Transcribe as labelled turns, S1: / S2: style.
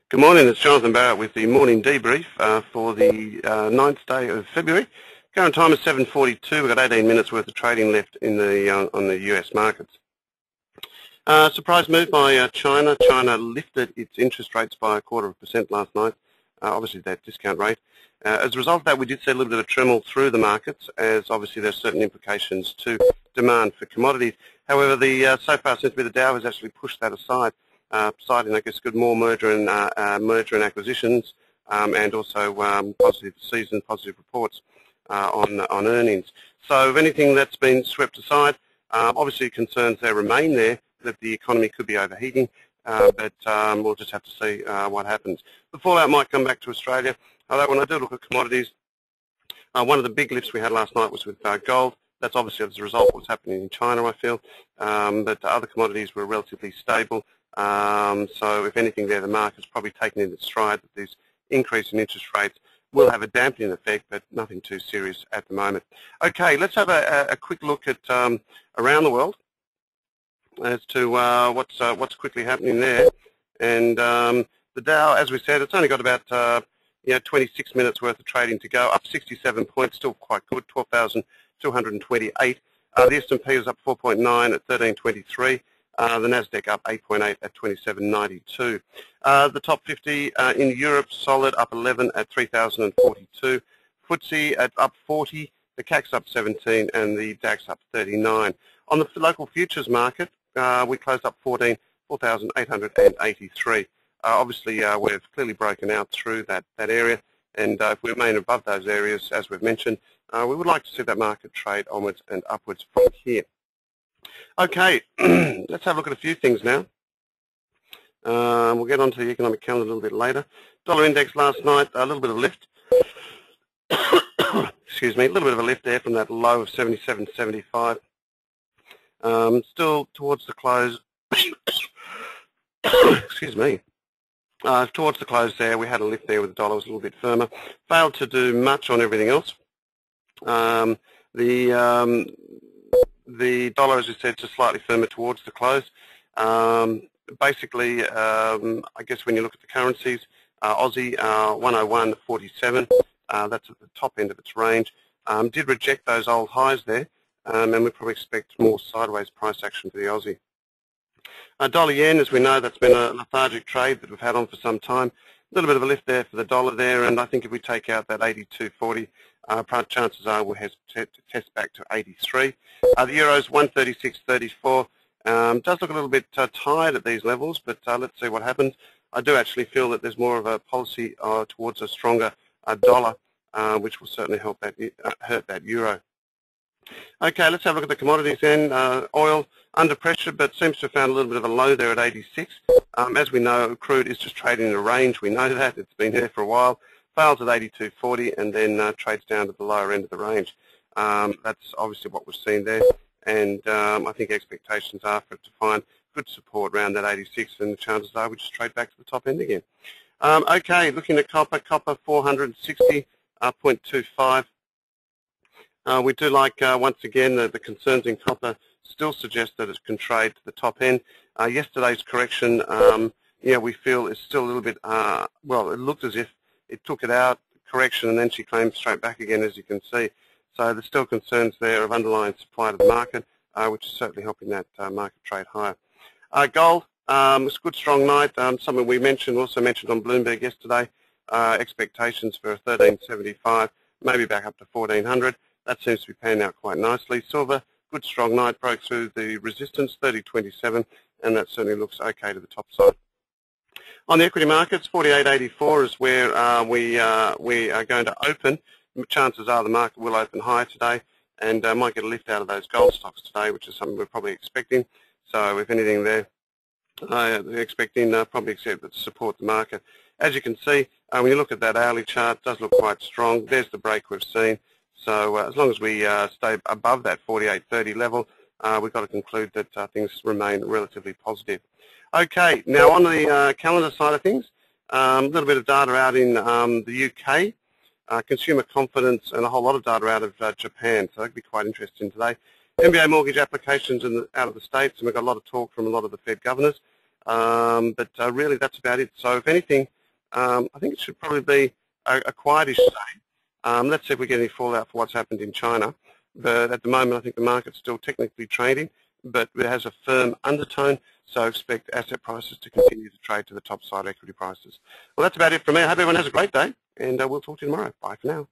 S1: Good morning, it's Jonathan Barrett with the morning debrief for the 9th day of February. Current time is 7:42. We've got 18 minutes worth of trading left in the on the US markets. Surprise move by China. China lifted its interest rates by 0.25% last night, obviously that discount rate. As a result of that, we did see a little bit of tremor through the markets, as obviously there's certain implications to demand for commodities. However, so far seems to be the Dow has actually pushed that aside, citing, I guess, good more merger and acquisitions, and also positive season, positive reports on earnings. So if anything, that's been swept aside. Obviously, concerns there remain there that the economy could be overheating, but we'll just have to see what happens. The fallout might come back to Australia, although when I do look at commodities, one of the big lifts we had last night was with gold. That's obviously as a result of what's happening in China, I feel, but other commodities were relatively stable. So if anything there, the market's probably taken in its stride that this increase in interest rates will have a dampening effect, but nothing too serious at the moment. Okay, let's have a quick look at around the world as to what's quickly happening there. And the Dow, as we said, it's only got about 26 minutes worth of trading to go, up 67 points, still quite good, 12,228. The S&P is up 4.9 at 1323. The Nasdaq up 8.8 at 2792. The top 50 in Europe, solid, up 11 at 3042. FTSE at up 40, the CAC's up 17, and the DAX up 39. On the local futures market, we closed up 4,883. Obviously, we've clearly broken out through that area, and if we remain above those areas, as we've mentioned, we would like to see that market trade onwards and upwards from here. Okay, let's have a look at a few things now. We'll get onto the economic calendar a little bit later. Dollar index last night, a little bit of lift. Excuse me, a little bit of a lift there from that low of 77.75. Still towards the close. Excuse me. Towards the close there, we had a lift there with the dollar was a little bit firmer. Failed to do much on everything else. The dollar, as I said, just slightly firmer towards the close. Basically, I guess when you look at the currencies, Aussie 101.47, that's at the top end of its range. Did reject those old highs there, and we probably expect more sideways price action for the Aussie. Dollar yen, as we know, that's been a lethargic trade that we've had on for some time. A little bit of a lift there for the dollar there, and I think if we take out that 82.40, chances are we'll have to test back to 83. The euro's 136.34. Does look a little bit tired at these levels, but let's see what happens. I do actually feel that there's more of a policy towards a stronger dollar, which will certainly help that hurt that euro. Okay, let's have a look at the commodities then. Oil under pressure, but seems to have found a little bit of a low there at 86. As we know, crude is just trading in a range. We know that. It's been there for a while. Fails at 82.40 and then trades down to the lower end of the range. That's obviously what we've seen there. And I think expectations are for it to find good support around that 86, and the chances are we just trade back to the top end again. Okay, looking at copper 460.25. We do like, once again, the concerns in copper still suggest that it can trade to the top end. Yesterday's correction, we feel is still a little bit, well, it looked as if it took it out, correction, and then she came straight back again, as you can see. So there's still concerns there of underlying supply to the market, which is certainly helping that market trade higher. Gold, it's a good, strong night. Something we also mentioned on Bloomberg yesterday, expectations for 1375, maybe back up to 1400. That seems to be panning out quite nicely. Silver, good strong night, broke through the resistance, 30.27, and that certainly looks okay to the top side. On the equity markets, 48.84 is where we are going to open. Chances are the market will open higher today, and might get a lift out of those gold stocks today, which is something we're probably expecting. So if anything there, they're expecting probably accept that to support the market. As you can see, when you look at that hourly chart, it does look quite strong. There's the break we've seen. So as long as we stay above that 48.30 level, we've got to conclude that things remain relatively positive. Okay, now on the calendar side of things, a little bit of data out in the UK, consumer confidence, and a whole lot of data out of Japan, so that could be quite interesting today. MBA mortgage applications out of the States, and we've got a lot of talk from a lot of the Fed governors, but really that's about it. So if anything, I think it should probably be a quietish day. Let's see if we get any fallout for what's happened in China. But at the moment, I think the market's still technically trading, but it has a firm undertone, so expect asset prices to continue to trade to the top side of equity prices. Well, that's about it from me. I hope everyone has a great day, and we'll talk to you tomorrow. Bye for now.